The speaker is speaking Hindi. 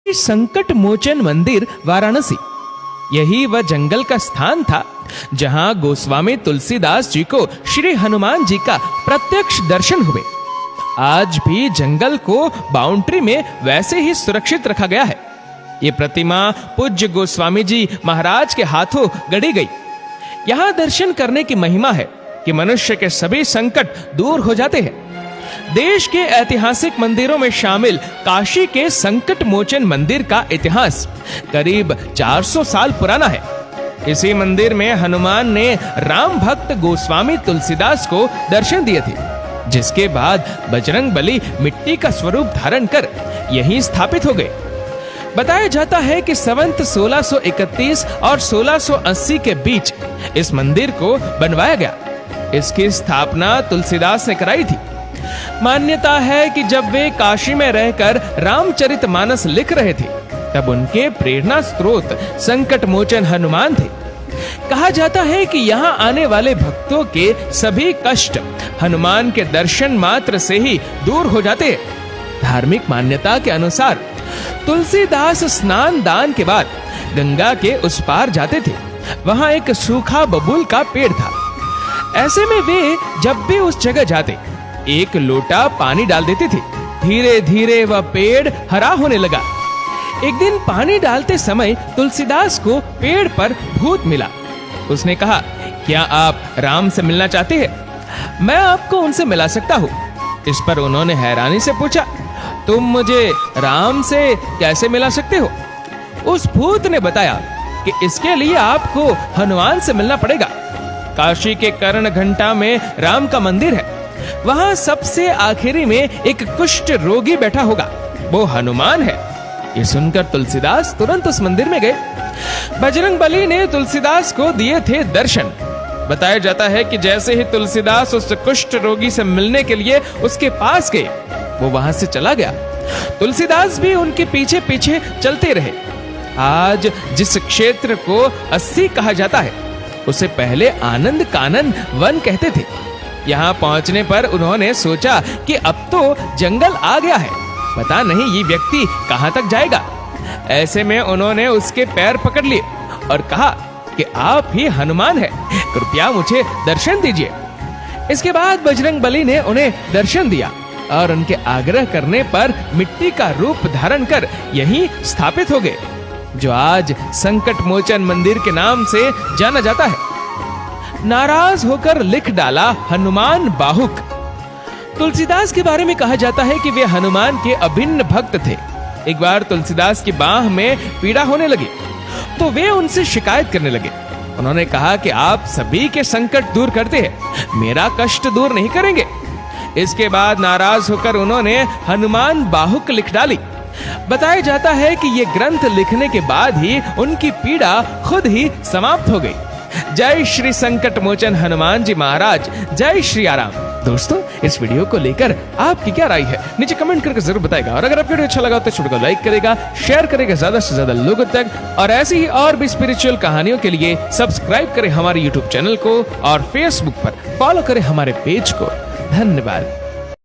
संकट मोचन मंदिर वाराणसी। यही वह जंगल का स्थान था जहां गोस्वामी तुलसीदास जी को श्री हनुमान जी का प्रत्यक्ष दर्शन हुए। आज भी जंगल को बाउंड्री में वैसे ही सुरक्षित रखा गया है। ये प्रतिमा पूज्य गोस्वामी जी महाराज के हाथों गढ़ी गई। यहाँ दर्शन करने की महिमा है कि मनुष्य के सभी संकट दूर हो जाते हैं। देश के ऐतिहासिक मंदिरों में शामिल काशी के संकट मोचन मंदिर का इतिहास करीब 400 साल पुराना है। इसी मंदिर में हनुमान ने राम भक्त गोस्वामी तुलसीदास को दर्शन दिए थे, जिसके बाद बजरंगबली मिट्टी का स्वरूप धारण कर यहीं स्थापित हो गए। बताया जाता है कि संवत 1631 और 1680 के बीच इस मंदिर को बनवाया गया। इसकी स्थापना तुलसीदास ने कराई थी। मान्यता है कि जब वे काशी में रहकर रामचरितमानस लिख रहे थे, तब उनके प्रेरणा स्रोत संकट मोचन हनुमान थे। कहा जाता है कि यहाँ आने वाले भक्तों के सभी कष्ट हनुमान के दर्शन मात्र से ही दूर हो जाते हैं। धार्मिक मान्यता के अनुसार तुलसीदास स्नान दान के बाद गंगा के उस पार जाते थे। वहां एक सूखा बबूल का पेड़ था। ऐसे में वे जब भी उस जगह जाते, एक लोटा पानी डाल देते थे। धीरे धीरे वह पेड़ हरा होने लगा। एक दिन पानी डालते समय तुलसीदास को पेड़ पर भूत मिला। उसने कहा, क्या आप राम से मिलना चाहते हैं? मैं आपको उनसे मिला सकता हूँ। इस पर उन्होंने हैरानी से पूछा, तुम मुझे राम से कैसे मिला सकते हो? उस भूत ने बताया कि इसके लिए आपको हनुमान से मिलना पड़ेगा। काशी के कर्ण घंटा में राम का मंदिर है। वहां सबसे आखिरी में एक कुष्ठ रोगी बैठा होगा, वो हनुमान है। ये सुनकर तुलसीदास तुरंत उस मंदिर में गए। बजरंगबली ने तुलसीदास को दिए थे दर्शन। बताया जाता है कि जैसे ही तुलसीदास उस कुष्ठ रोगी से मिलने के लिए उसके पास गए, वो वहां से चला गया। तुलसीदास भी उनके पीछे पीछे चलते रहे। आज जिस क्षेत्र को अस्सी कहा जाता है, उसे पहले आनंद कानन वन कहते थे। यहाँ पहुंचने पर उन्होंने सोचा कि अब तो जंगल आ गया है, पता नहीं ये व्यक्ति कहां तक जाएगा। ऐसे में उन्होंने उसके पैर पकड़ लिए और कहा कि आप ही हनुमान हैं, कृपया मुझे दर्शन दीजिए। इसके बाद बजरंगबली ने उन्हें दर्शन दिया और उनके आग्रह करने पर मिट्टी का रूप धारण कर यहीं स्थापित हो गए, जो आज संकट मोचन मंदिर के नाम से जाना जाता है। नाराज होकर लिख डाला हनुमान बाहुक। तुलसीदास के बारे में कहा जाता है कि वे हनुमान के अभिन्न भक्त थे। एक बार तुलसीदास की बाह में पीड़ा होने लगी तो वे उनसे शिकायत करने लगे। उन्होंने कहा कि आप सभी के संकट दूर करते हैं, मेरा कष्ट दूर नहीं करेंगे। इसके बाद नाराज होकर उन्होंने हनुमान बाहुक लिख डाली। बताया जाता है कि ये ग्रंथ लिखने के बाद ही उनकी पीड़ा खुद ही समाप्त हो गई। जय श्री संकट मोचन हनुमान जी महाराज, जय श्री आराम। दोस्तों, इस वीडियो को लेकर आपकी क्या राय है, नीचे कमेंट करके जरूर बताएगा। और अगर आपको वीडियो अच्छा लगा तो इस वीडियो को लाइक करेगा, शेयर करेगा ज्यादा से ज्यादा लोगों तक। और ऐसी ही और भी स्पिरिचुअल कहानियों के लिए सब्सक्राइब करें हमारे यूट्यूब चैनल को और फेसबुक पर फॉलो करें हमारे पेज को। धन्यवाद।